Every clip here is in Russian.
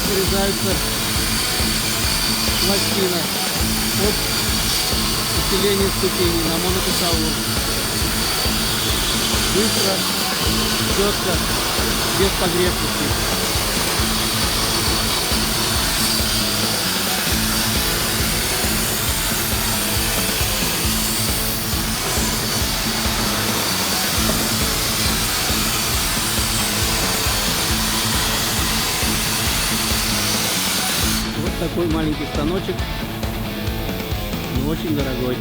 вырезается пластина от усиления ступеней на монокосовую. Быстро, четко, без погрешности. Вот такой маленький станочек, но очень дорогой.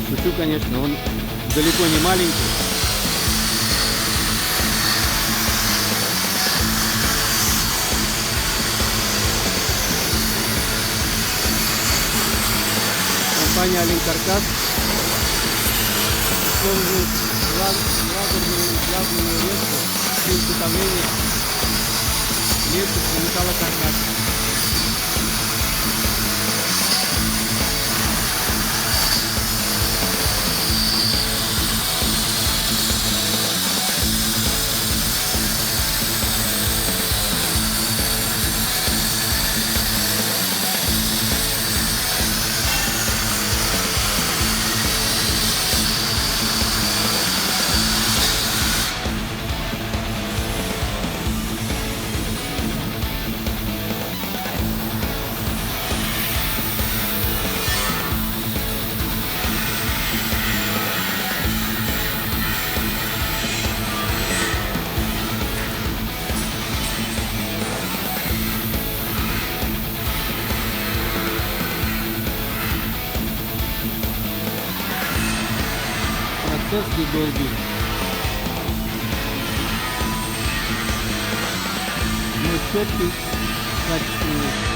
Шучу, конечно, он далеко не маленький. Компания Алинкаркас использует лазерную плазменную резку при изготовлении лезвий для металлокаркаса. Процесс недолгий, но четкий, качественный.